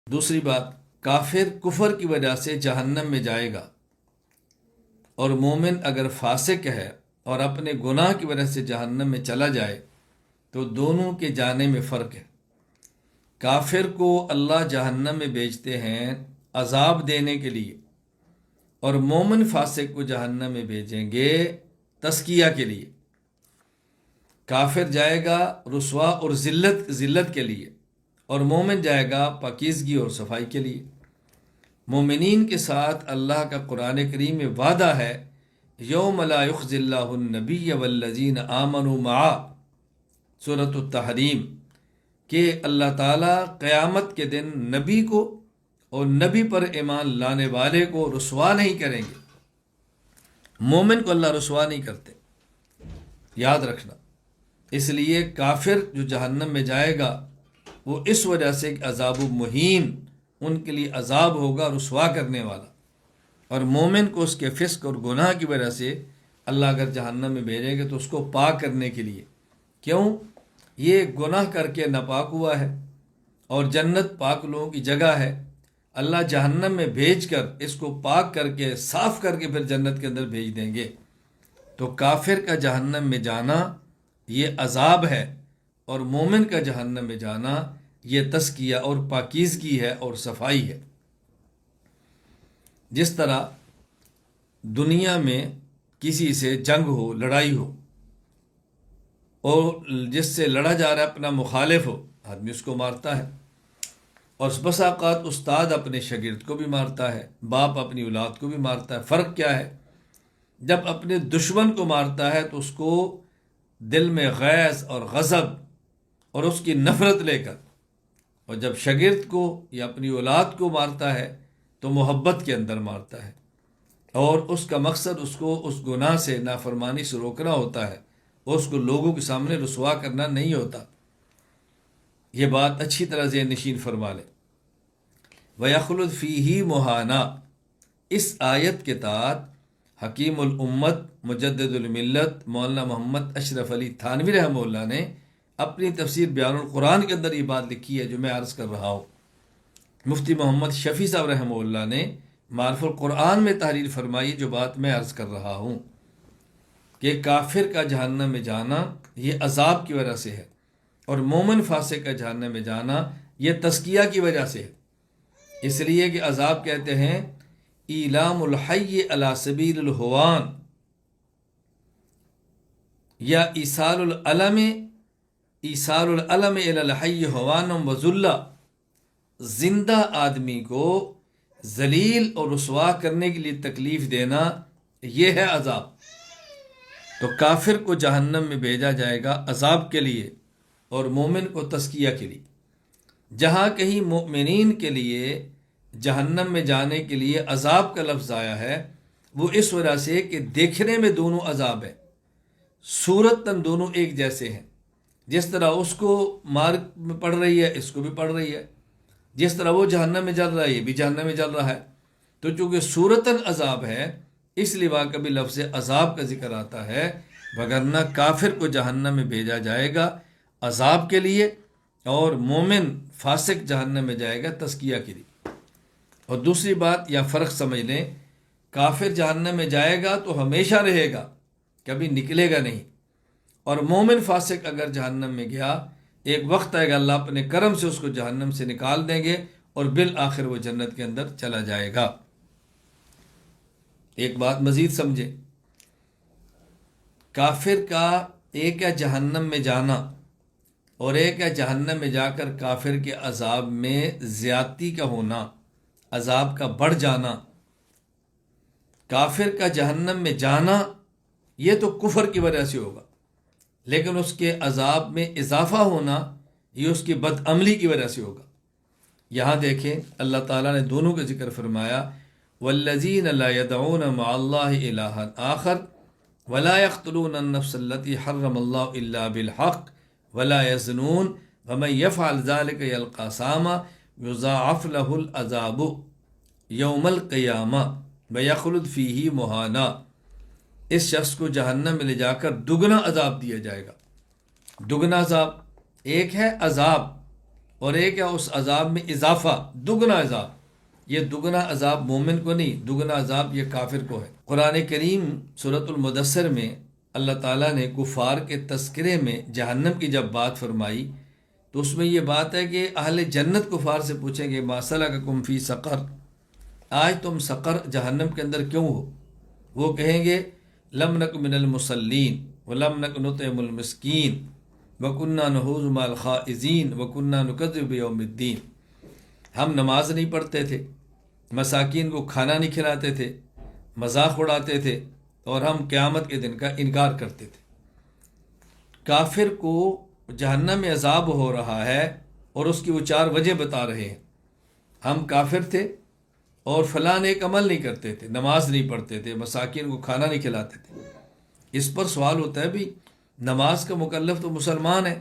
دوسری بات، کافر کفر کی وجہ سے جہنم میں جائے گا، اور مومن اگر فاسق ہے اور اپنے گناہ کی وجہ سے جہنم میں چلا جائے تو دونوں کے جانے میں فرق ہے۔ کافر کو اللہ جہنم میں بھیجتے ہیں عذاب دینے کے لیے، اور مومن فاسق کو جہنم میں بھیجیں گے تزکیہ کے لیے۔ کافر جائے گا رسوا اور ذلت کے لیے، اور مومن جائے گا پاکیزگی اور صفائی کے لیے۔ مومنین کے ساتھ اللہ کا قرآن کریم میں وعدہ ہے، یوم لا یخزی اللہ النبی والذین آمنوا معہ، سورۃ التحریم، کہ اللہ تعالیٰ قیامت کے دن نبی کو اور نبی پر ایمان لانے والے کو رسوا نہیں کریں گے۔ مومن کو اللہ رسوا نہیں کرتے، یاد رکھنا۔ اس لیے کافر جو جہنم میں جائے گا وہ اس وجہ سے کہ عذاب مہین، ان کے لیے عذاب ہوگا رسوا کرنے والا، اور مومن کو اس کے فسق اور گناہ کی وجہ سے اللہ اگر جہنم میں بھیجے گا تو اس کو پاک کرنے کے لیے۔ کیوں؟ یہ گناہ کر کے ناپاک ہوا ہے، اور جنت پاک لوگوں کی جگہ ہے۔ اللہ جہنم میں بھیج کر اس کو پاک کر کے صاف کر کے پھر جنت کے اندر بھیج دیں گے۔ تو کافر کا جہنم میں جانا یہ عذاب ہے، اور مومن کا جہنم میں جانا یہ تزکیہ اور پاکیزگی ہے اور صفائی ہے۔ جس طرح دنیا میں کسی سے جنگ ہو، لڑائی ہو، اور جس سے لڑا جا رہا ہے اپنا مخالف ہو، آدمی اس کو مارتا ہے، اور بس اوقات استاد اپنے شاگرد کو بھی مارتا ہے، باپ اپنی اولاد کو بھی مارتا ہے۔ فرق کیا ہے؟ جب اپنے دشمن کو مارتا ہے تو اس کو دل میں غیظ اور غضب اور اس کی نفرت لے کر، اور جب شاگرد کو یا اپنی اولاد کو مارتا ہے تو محبت کے اندر مارتا ہے، اور اس کا مقصد اس کو اس گناہ سے، نافرمانی سے روکنا ہوتا ہے، اور اس کو لوگوں کے سامنے رسوا کرنا نہیں ہوتا۔ یہ بات اچھی طرح ذہن نشین فرما لیں۔ وَيَخْلُدْ فِيهِ مُهَانًا، اس آیت کے تحت حکیم الامت مجدد الملت مولانا محمد اشرف علی تھانوی رحمہ اللہ نے اپنی تفسیر بیان القرآن کے اندر یہ بات لکھی ہے جو میں عرض کر رہا ہوں۔ مفتی محمد شفیع صاحب رحمہ اللہ نے معرف القرآن میں تحریر فرمائی جو بات میں عرض کر رہا ہوں، کہ کافر کا جہنم میں جانا یہ عذاب کی وجہ سے ہے، اور مومن فاسق کا جہنم میں جانا یہ تزکیہ کی وجہ سے ہے۔ اس لیے کہ عذاب کہتے ہیں ایلام الحی علی سبیل الہوان، یا ایصال العلم الی الحی ہوانا و ذلہ، زندہ آدمی کو ذلیل اور رسوا کرنے کے لیے تکلیف دینا، یہ ہے عذاب۔ تو کافر کو جہنم میں بھیجا جائے گا عذاب کے لیے، اور مومن کو تزکیہ کے لیے۔ جہاں کہیں مومنین کے لیے جہنم میں جانے کے لیے عذاب کا لفظ آیا ہے وہ اس وجہ سے کہ دیکھنے میں دونوں عذاب ہیں، صورتاً دونوں ایک جیسے ہیں۔ جس طرح اس کو مار پڑ رہی ہے اس کو بھی پڑ رہی ہے، جس طرح وہ جہنم میں جل رہا ہے یہ بھی جہنم میں جل رہا ہے۔ تو چونکہ صورتاً عذاب ہے اس لیے وہاں کبھی لفظ عذاب کا ذکر آتا ہے، وگرنہ کافر کو جہنم میں بھیجا جائے گا عذاب کے لیے، اور مومن فاسق جہنم میں جائے گا تزکیہ کے لیے۔ اور دوسری بات یا فرق سمجھ لیں، کافر جہنم میں جائے گا تو ہمیشہ رہے گا، کبھی نکلے گا نہیں، اور مومن فاسق اگر جہنم میں گیا ایک وقت آئے گا اللہ اپنے کرم سے اس کو جہنم سے نکال دیں گے، اور بالآخر وہ جنت کے اندر چلا جائے گا۔ ایک بات مزید سمجھیں، کافر کا ایک ہے جہنم میں جانا، اور ایک ہے جہنم میں جا کر کافر کے عذاب میں زیادتی کا ہونا، عذاب کا بڑھ جانا۔ کافر کا جہنم میں جانا یہ تو کفر کی وجہ سے ہوگا، لیکن اس کے عذاب میں اضافہ ہونا یہ اس کی بدعملی کی وجہ سے ہوگا۔ یہاں دیکھیں اللہ تعالیٰ نے دونوں کا ذکر فرمایا، والذین لا يدعون مع اللہ الہا آخر ولا يقتلون النفس التي حرم اللہ الا بالحق ولا يزنون ومن يفعل ذلك يلقى ساما یضاعف له العذاب یوم القیامہ ویخلد فیہ مہانا، اس شخص کو جہنم میں لے جا کر دگنا عذاب دیا جائے گا۔ دگنا عذاب، ایک ہے عذاب اور ایک ہے اس عذاب میں اضافہ، دگنا عذاب۔ یہ دگنا عذاب مومن کو نہیں، دگنا عذاب یہ کافر کو ہے۔ قرآن کریم سورۃ المدثر میں اللہ تعالیٰ نے کفار کے تذکرے میں جہنم کی جب بات فرمائی تو اس میں یہ بات ہے کہ اہل جنت کفار سے پوچھیں گے ما سلککم فی سقر، آج تم سقر جہنم کے اندر کیوں ہو؟ وہ کہیں گے لم نک من المصلین ولم نک نطعم المسکین وکنہ نحوظ مع الخائضین وکنہ نکذب بیوم الدین۔ ہم نماز نہیں پڑھتے تھے، مساکین کو کھانا نہیں کھلاتے تھے، مذاق اڑاتے تھے، اور ہم قیامت کے دن کا انکار کرتے تھے۔ کافر کو جہنم میں عذاب ہو رہا ہے اور اس کی وہ 4 وجہ بتا رہے ہیں۔ ہم کافر تھے اور فلاں ایک عمل نہیں کرتے تھے، نماز نہیں پڑھتے تھے، مساکین کو کھانا نہیں کھلاتے تھے۔ اس پر سوال ہوتا ہے بھی نماز کا مکلف تو مسلمان ہے،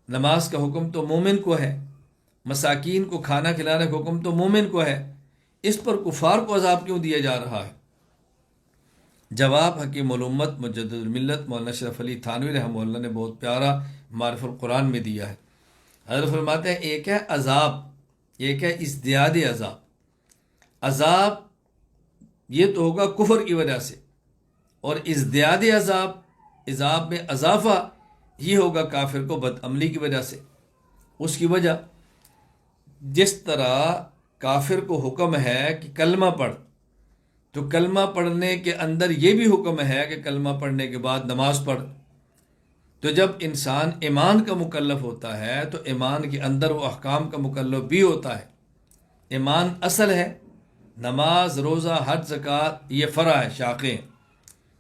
نماز کا حکم تو مومن کو ہے، مساکین کو کھانا کھلانے کا حکم تو مومن کو ہے، اس پر کفار کو عذاب کیوں دیا جا رہا ہے؟ جواب حکیم الامت مجدد الملت مولانا اشرف علی تھانوی رحمہ اللہ نے بہت پیارا معرف القرآن میں دیا ہے۔ حضرت فرماتے ہیں ایک ہے عذاب، ایک ہے ازدیاد عذاب۔ عذاب یہ تو ہوگا کفر کی وجہ سے، اور ازدیاد عذاب، عذاب میں اضافہ یہ ہوگا کافر کو بدعملی کی وجہ سے۔ اس کی وجہ جس طرح کافر کو حکم ہے کہ کلمہ پڑھ، تو کلمہ پڑھنے کے اندر یہ بھی حکم ہے کہ کلمہ پڑھنے کے بعد نماز پڑھ۔ تو جب انسان ایمان کا مکلف ہوتا ہے تو ایمان کے اندر وہ احکام کا مکلف بھی ہوتا ہے۔ ایمان اصل ہے، نماز، روزہ، حج، زکوٰۃ یہ فرع ہے، شاخیں۔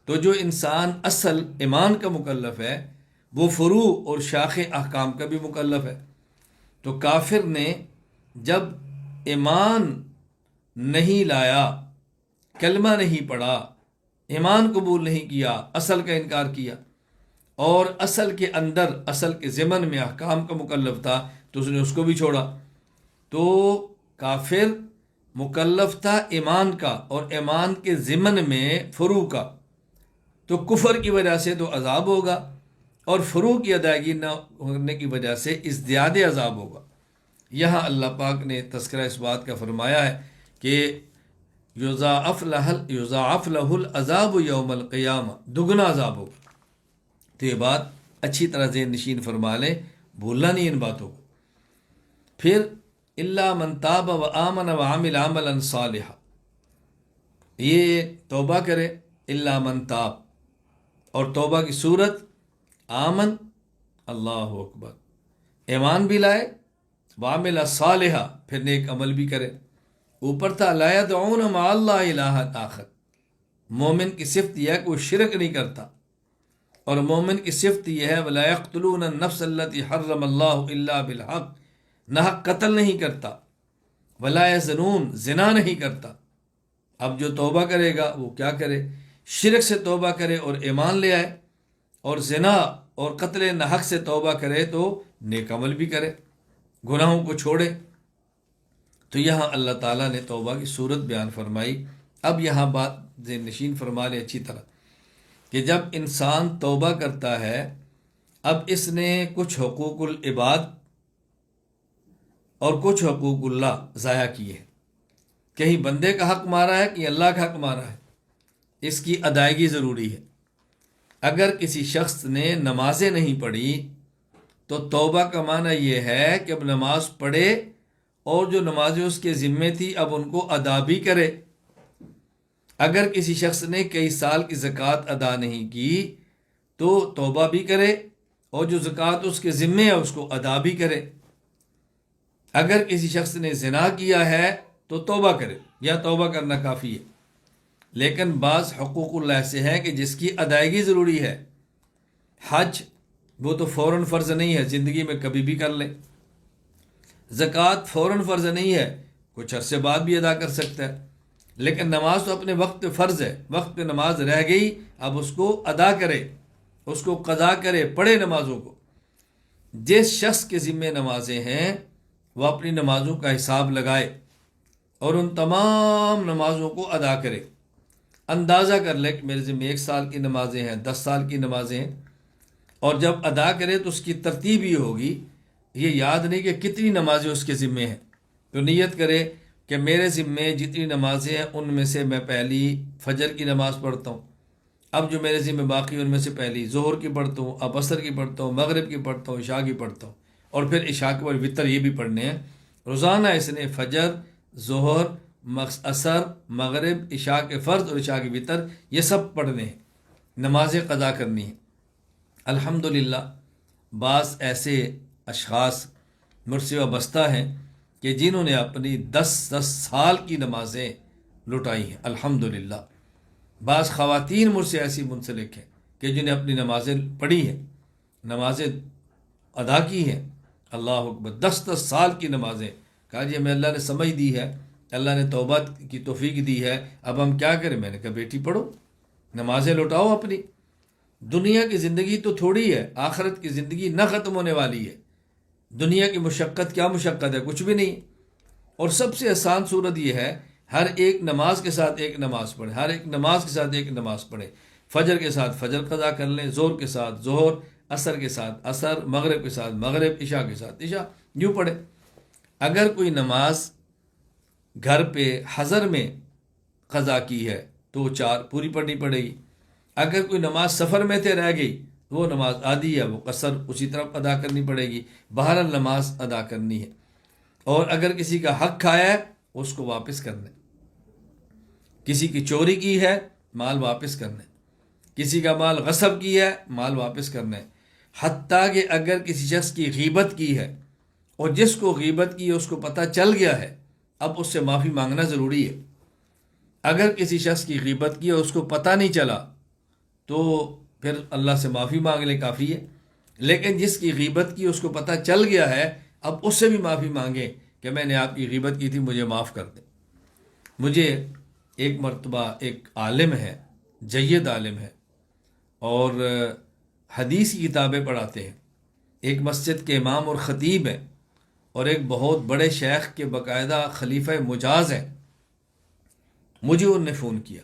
تو جو انسان اصل ایمان کا مکلف ہے وہ فروع اور شاخیں احکام کا بھی مکلف ہے۔ تو کافر نے جب ایمان نہیں لایا، کلمہ نہیں پڑھا، ایمان قبول نہیں کیا، اصل کا انکار کیا، اور اصل کے اندر، اصل کے ضمن میں احکام کا مکلف تھا تو اس نے اس کو بھی چھوڑا۔ تو کافر مکلف تھا ایمان کا، اور ایمان کے ضمن میں فروع کا، تو کفر کی وجہ سے تو عذاب ہوگا، اور فروع کی ادائیگی نہ ہونے کی وجہ سے ازدیاد عذاب ہوگا۔ یہاں اللہ پاک نے تذکرہ اس بات کا فرمایا ہے کہ یضاعف لہ العذاب یوم القیامہ، دگنا عذاب ہوگا۔ تو یہ بات اچھی طرح ذہن نشین فرما لیں، بھولنا نہیں ان باتوں کو۔ پھر الا من تاب و آمن و عمل عملا صالحا، یہ توبہ کرے، الا من تاب، اور توبہ کی صورت آمن، اللہ اکبر، ایمان بھی لائے، وعمل صالحا، پھر نیک عمل بھی کرے۔ اوپر تھا لا يدعون مع اللہ الہ آخر، مومن کی صفت یہ ہے کہ وہ شرک نہیں کرتا، اور مومن کی صفت یہ ہے ولا يقتلون النفس التي حرم اللہ الا بالحق، ناحق قتل نہیں کرتا، ولا يزنون، زنا نہیں کرتا۔ اب جو توبہ کرے گا وہ کیا کرے؟ شرک سے توبہ کرے اور ایمان لے آئے، اور زنا اور قتل ناحق سے توبہ کرے تو نیک عمل بھی کرے، گناہوں کو چھوڑے۔ تو یہاں اللہ تعالیٰ نے توبہ کی صورت بیان فرمائی۔ اب یہاں بات ذہن نشین فرما لے اچھی طرح کہ جب انسان توبہ کرتا ہے، اب اس نے کچھ حقوق العباد اور کچھ حقوق اللہ ضائع کیے ہیں۔ کہیں بندے کا حق مارا ہے کہ اللہ کا حق مارا ہے، اس کی ادائیگی ضروری ہے۔ اگر کسی شخص نے نمازیں نہیں پڑھی تو توبہ کا معنی یہ ہے کہ اب نماز پڑھے، اور جو نمازیں اس کے ذمے تھی اب ان کو ادا بھی کرے۔ اگر کسی شخص نے کئی سال کی زکوٰۃ ادا نہیں کی تو توبہ بھی کرے، اور جو زکوٰۃ اس کے ذمے ہے اس کو ادا بھی کرے۔ اگر کسی شخص نے زنا کیا ہے تو توبہ کرے، یا توبہ کرنا کافی ہے۔ لیکن بعض حقوق اللہ سے ہے کہ جس کی ادائیگی ضروری ہے۔ حج وہ تو فوراً فرض نہیں ہے، زندگی میں کبھی بھی کر لے۔ زکوٰۃ فوراً فرض نہیں ہے، کچھ عرصے بعد بھی ادا کر سکتا ہے۔ لیکن نماز تو اپنے وقت پہ فرض ہے، وقت پہ نماز رہ گئی، اب اس کو ادا کرے، اس کو قضا کرے، پڑھے نمازوں کو۔ جس شخص کے ذمے نمازیں ہیں وہ اپنی نمازوں کا حساب لگائے اور ان تمام نمازوں کو ادا کرے۔ اندازہ کر لے کہ میرے ذمے 1 سال کی نمازیں ہیں، 10 سال کی نمازیں ہیں، اور جب ادا کرے تو اس کی ترتیب یہ ہوگی یہ یاد نہیں کہ کتنی نمازیں اس کے ذمے ہیں، تو نیت کرے کہ میرے ذمے جتنی نمازیں ہیں ان میں سے میں پہلی فجر کی نماز پڑھتا ہوں، اب جو میرے ذمہ باقی ان میں سے پہلی ظہر کی پڑھتا ہوں، اب عصر کی پڑھتا ہوں، مغرب کی پڑھتا ہوں، عشاء کی پڑھتا ہوں، اور پھر عشاء کے بعد وطر یہ بھی پڑھنے ہیں۔ روزانہ اس نے فجر، ظہر، عصر، مغرب، عشاء کے فرض اور عشاء کی وطر یہ سب پڑھنے ہیں، نمازیں قضا کرنی ہیں۔ الحمدللہ بعض ایسے اشخاص مجھ سے وابستہ ہیں کہ جنہوں نے اپنی 10 سال کی نمازیں لٹائی ہیں، الحمدللہ۔ بعض خواتین مجھ سے ایسی منسلک ہیں کہ جنہیں اپنی نمازیں پڑھی ہیں، نمازیں ادا کی ہیں، اللہ اکبر، 10 سال کی نمازیں۔ کہا جی ہمیں اللہ نے سمجھ دی ہے، اللہ نے توبہ کی توفیق دی ہے، اب ہم کیا کریں؟ میں نے کہا بیٹی پڑھو، نمازیں لٹاؤ اپنی۔ دنیا کی زندگی تو تھوڑی ہے، آخرت کی زندگی نہ ختم ہونے والی ہے۔ دنیا کی مشقت کیا مشقت ہے؟ کچھ بھی نہیں۔ اور سب سے آسان صورت یہ ہے، ہر ایک نماز کے ساتھ ایک نماز پڑھے، ہر ایک نماز کے ساتھ ایک نماز پڑھے۔ فجر کے ساتھ فجر قضا کر لیں، ظہر کے ساتھ ظہر، عصر کے ساتھ عصر، مغرب کے ساتھ مغرب، عشاء کے ساتھ عشاء، یوں پڑھے۔ اگر کوئی نماز گھر پہ حضر میں قضا کی ہے تو وہ 4 پوری پڑھنی پڑے گی۔ اگر کوئی نماز سفر میں سے رہ گئی تو وہ نماز آدھی ہے، وہ قصر اسی طرح ادا کرنی پڑے گی، بہرحال نماز ادا کرنی ہے۔ اور اگر کسی کا حق کھایا ہے اس کو واپس کرنا ہے، کسی کی چوری کی ہے مال واپس کرنا ہے، کسی کا مال غصب کی ہے مال واپس کرنا ہے۔ حتیٰ کہ اگر کسی شخص کی غیبت کی ہے اور جس کو غیبت کی ہے اس کو پتہ چل گیا ہے، اب اس سے معافی مانگنا ضروری ہے۔ اگر کسی شخص کی غیبت کی اور اس کو پتہ نہیں چلا تو پھر اللہ سے معافی مانگ لے، کافی ہے۔ لیکن جس کی غیبت کی اس کو پتہ چل گیا ہے، اب اس سے بھی معافی مانگیں کہ میں نے آپ کی غیبت کی تھی، مجھے معاف کر دیں۔ مجھے ایک مرتبہ ایک عالم ہے، جید عالم ہے، اور حدیث کی کتابیں پڑھاتے ہیں، ایک مسجد کے امام اور خطیب ہیں، اور ایک بہت بڑے شیخ کے باقاعدہ خلیفہ مجاز ہیں۔ مجھے انہوں نے فون کیا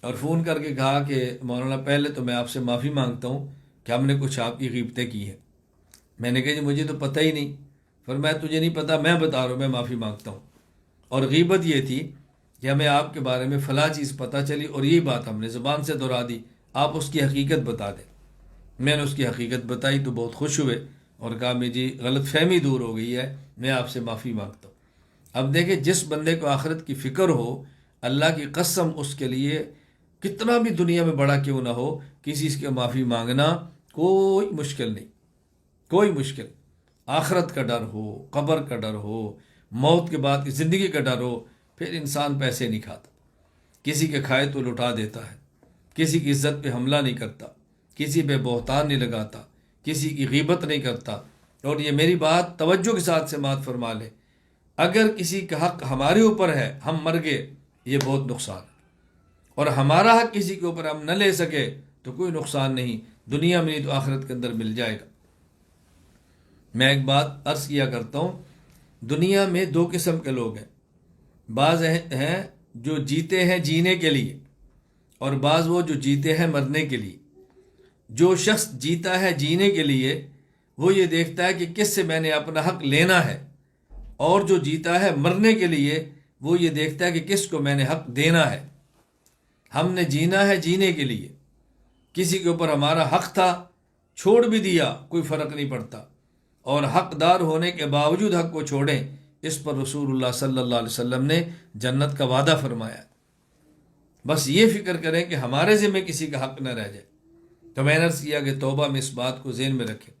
اور فون کر کے کہا کہ مولانا پہلے تو میں آپ سے معافی مانگتا ہوں کہ ہم نے کچھ آپ کی غیبتیں کی ہیں۔ میں نے کہا جی مجھے تو پتہ ہی نہیں۔ فرمایا تجھے نہیں پتہ، میں بتا رہا ہوں، میں معافی مانگتا ہوں۔ اور غیبت یہ تھی کہ ہمیں آپ کے بارے میں فلاں چیز پتہ چلی اور یہی بات ہم نے زبان سے دہرا دی، آپ اس کی حقیقت بتا دیں۔ میں نے اس کی حقیقت بتائی تو بہت خوش ہوئے اور کہا میری غلط فہمی دور ہو گئی ہے، میں آپ سے معافی مانگتا ہوں۔ اب دیکھیں جس بندے کو آخرت کی فکر ہو، اللہ کی قسم اس کے لیے کتنا بھی دنیا میں بڑا کیوں نہ ہو، کسی سے معافی مانگنا کوئی مشکل نہیں، کوئی مشکل۔ آخرت کا ڈر ہو، قبر کا ڈر ہو، موت کے بعد کی زندگی کا ڈر ہو، پھر انسان پیسے نہیں کھاتا، کسی کے کھائے تو لٹا دیتا ہے، کسی کی عزت پہ حملہ نہیں کرتا، کسی پہ بہتان نہیں لگاتا، کسی کی غیبت نہیں کرتا۔ اور یہ میری بات توجہ کے ساتھ سماعت فرما لے، اگر کسی کا حق ہمارے اوپر ہے، ہم مر گئے، یہ بہت نقصان ہے، اور ہمارا حق کسی کے اوپر ہم نہ لے سکے تو کوئی نقصان نہیں، دنیا میں نہیں تو آخرت کے اندر مل جائے گا۔ میں ایک بات عرض کیا کرتا ہوں، دنیا میں 2 قسم کے لوگ ہیں، بعض ہیں جو جیتے ہیں جینے کے لیے، اور بعض وہ جو جیتے ہیں مرنے کے لیے۔ جو شخص جیتا ہے جینے کے لیے وہ یہ دیکھتا ہے کہ کس سے میں نے اپنا حق لینا ہے، اور جو جیتا ہے مرنے کے لیے وہ یہ دیکھتا ہے کہ کس کو میں نے حق دینا ہے۔ ہم نے جینا ہے جینے کے لیے، کسی کے اوپر ہمارا حق تھا، چھوڑ بھی دیا، کوئی فرق نہیں پڑتا، اور حقدار ہونے کے باوجود حق کو چھوڑیں، اس پر رسول اللہ صلی اللہ علیہ وسلم نے جنت کا وعدہ فرمایا۔ بس یہ فکر کریں کہ ہمارے ذمہ کسی کا حق نہ رہ جائے۔ تو میں نے عرض کیا کہ توبہ میں اس بات کو ذہن میں رکھیں